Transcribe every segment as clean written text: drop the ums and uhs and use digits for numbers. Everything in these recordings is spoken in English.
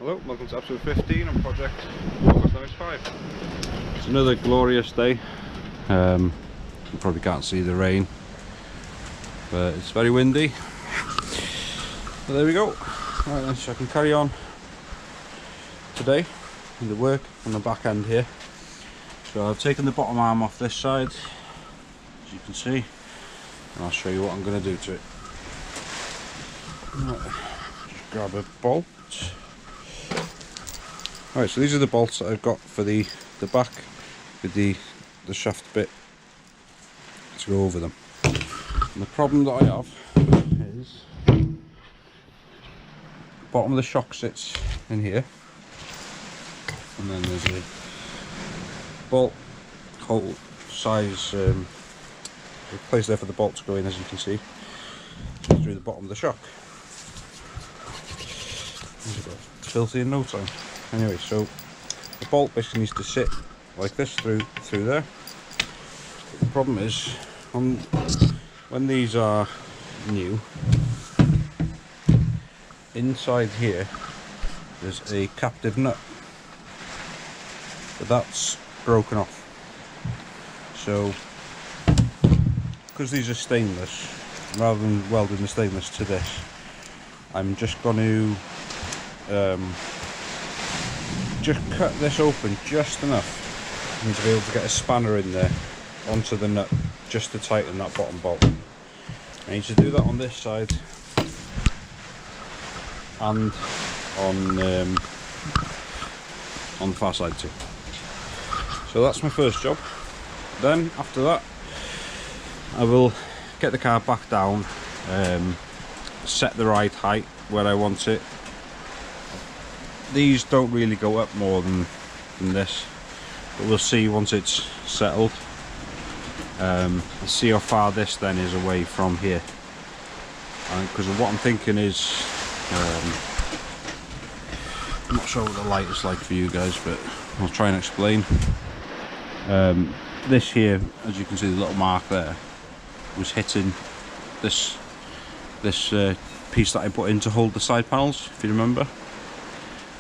Hello, welcome to episode 15 on project locost-mx5. It's another glorious day. You probably can't see the rain, but it's very windy. But there we go. Right then, so I can carry on today in the work on the back end here. So I've taken the bottom arm off this side, as you can see, and I'll show you what I'm going to do to it. Right, just grab a bolt. Right, so these are the bolts that I've got for the back with the shaft bit to go over them. And the problem that I have is the bottom of the shock sits in here, and then there's a bolt hole size place there for the bolt to go in, as you can see, through the bottom of the shock. It's filthy in no time. Anyway, so the bolt basically needs to sit like this through there. But the problem is, when these are new, inside here there's a captive nut, but that's broken off. So because these are stainless, rather than welding the stainless to this, I'm just going to just cut this open just enough for me to be able to get a spanner in there onto the nut, just to tighten that bottom bolt. I need to do that on this side and on the far side too. So that's my first job. Then after that I will get the car back down, set the right height where I want it. These don't really go up more than this, but we'll see once it's settled. Let's see how far this then is away from here, because what I'm thinking is, I'm not sure what the light is like for you guys, but I'll try and explain. This here, as you can see, the little mark there was hitting this piece that I put in to hold the side panels, if you remember.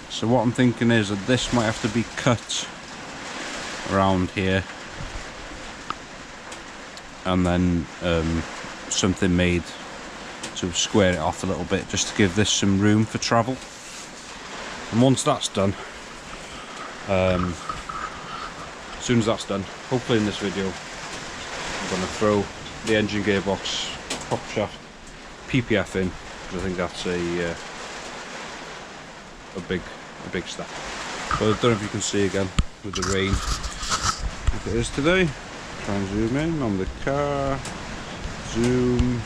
So what I'm thinking is that this might have to be cut around here, and then something made to square it off a little bit, just to give this some room for travel. And once that's done, as soon as that's done, hopefully in this video, I'm going to throw the engine gearbox, prop shaft, PPF in, because I think that's a big step. So I don't know if you can see again with the rain like it is today. Try and zoom in on the car. Zoom.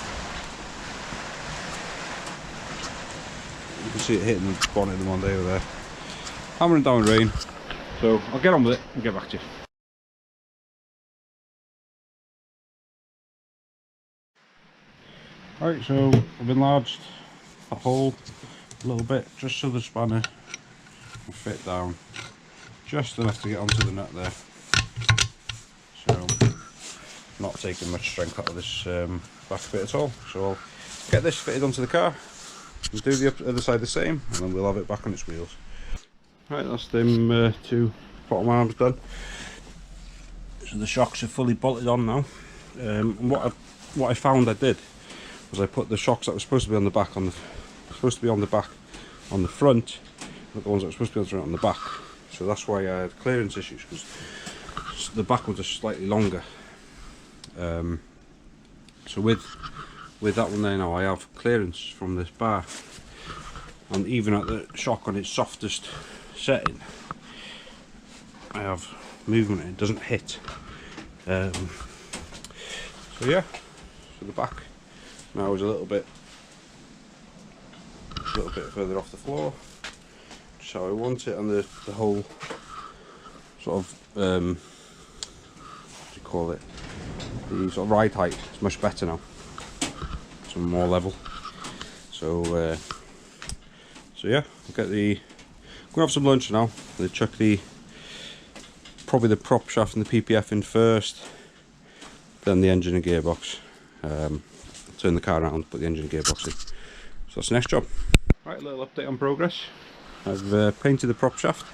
You can see it hitting the bonnet of the Mondeo there. Hammering down rain. So I'll get on with it and get back to you. Right, so I've enlarged that hole a little bit, just so the spanner will fit down just enough to get onto the nut there. So not taking much strength out of this back bit at all. So I'll get this fitted onto the car and do the other side the same, and then we'll have it back on its wheels. Right, that's them two bottom arms done. So the shocks are fully bolted on now. And what I found I did was I put the shocks that were supposed to be on the back on the front, but the ones that were supposed to be on the front on the back. So that's why I had clearance issues, because the back was just slightly longer. So with that one there now, I have clearance from this bar, and even at the shock on its softest setting, I have movement and it doesn't hit. So yeah, so the back now is a little bit further off the floor, just how I want it, and the whole sort of what do you call it, the sort of ride height is much better now, it's more level. So yeah, I'll get the, I'm gonna have some lunch now. I'll chuck probably the prop shaft and the PPF in first, then the engine and gearbox. Turn the car around, put the engine and gearbox in. So that's the next job. Right, a little update on progress. I've painted the prop shaft.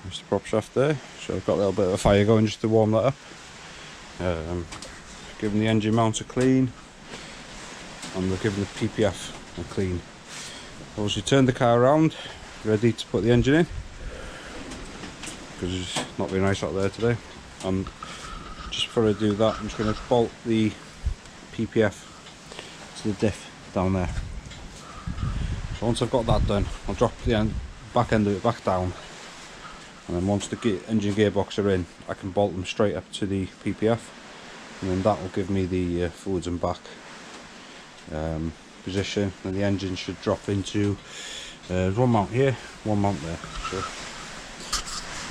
There's the prop shaft there, so I've got a little bit of a fire going just to warm that up. Giving the engine mount a clean, and we're giving the PPF a clean. Obviously turned the car around, ready to put the engine in, because it's not very nice out there today. And just before I do that, I'm just going to bolt the PPF to the diff down there. So once I've got that done, I'll drop the back end of it back down, and then once the engine gearbox are in, I can bolt them straight up to the PPF, and then that will give me the forwards and back position, and the engine should drop into one mount here, one mount there. So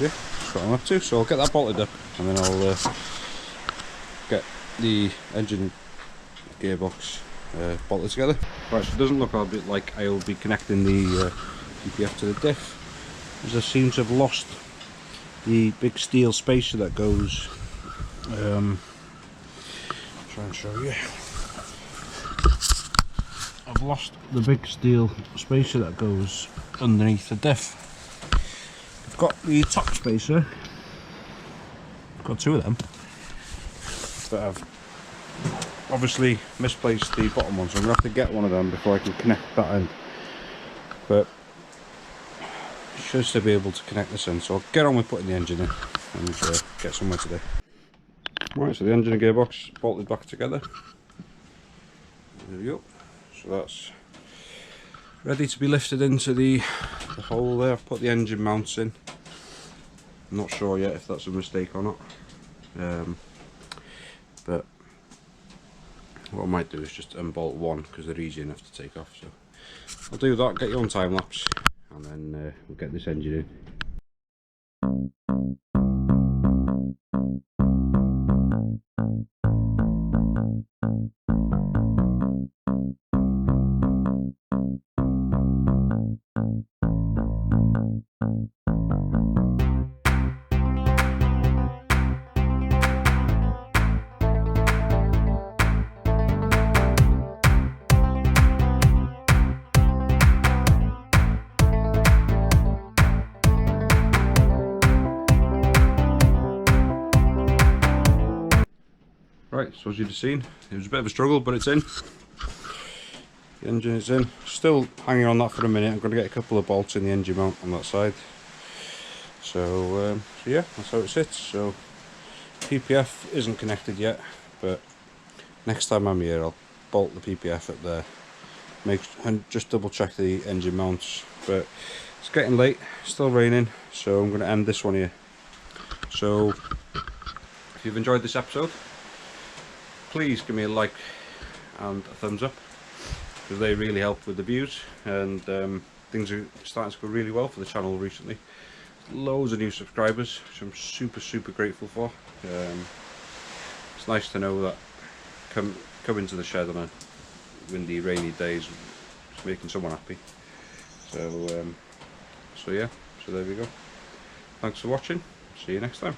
yeah, that's what I'm up to. So I'll get that bolted up, and then I'll get the engine gearbox bolted together. Right, so it doesn't look a bit like I will be connecting the PPF to the diff, as I seem to have lost the big steel spacer that goes, try and show you. I've lost the big steel spacer that goes underneath the diff. I've got the top spacer, I've got two of them, but I've obviously misplaced the bottom one, so I'm going to have to get one of them before I can connect that end. But I should still be able to connect this in, so I'll get on with putting the engine in and get somewhere today. Right, so the engine and gearbox bolted back together. There we go. So that's ready to be lifted into the hole there. I've put the engine mounts in. I'm not sure yet if that's a mistake or not. But what I might do is just unbolt one, because they're easy enough to take off. So I'll do that, get you on time lapse, and then we'll get this engine in. Right, so as you've seen, it was a bit of a struggle, but it's in. The engine is in. Still hanging on that for a minute. I'm going to get a couple of bolts in the engine mount on that side. So yeah, that's how it sits. So PPF isn't connected yet, but next time I'm here, I'll bolt the PPF up there. And just double check the engine mounts. But it's getting late, still raining, so I'm going to end this one here. So if you've enjoyed this episode, please give me a like and a thumbs up, because they really help with the views, and things are starting to go really well for the channel recently. Loads of new subscribers, which I'm super grateful for. It's nice to know that coming to the shed on a windy, rainy day is making someone happy. So yeah, so there we go. Thanks for watching. See you next time.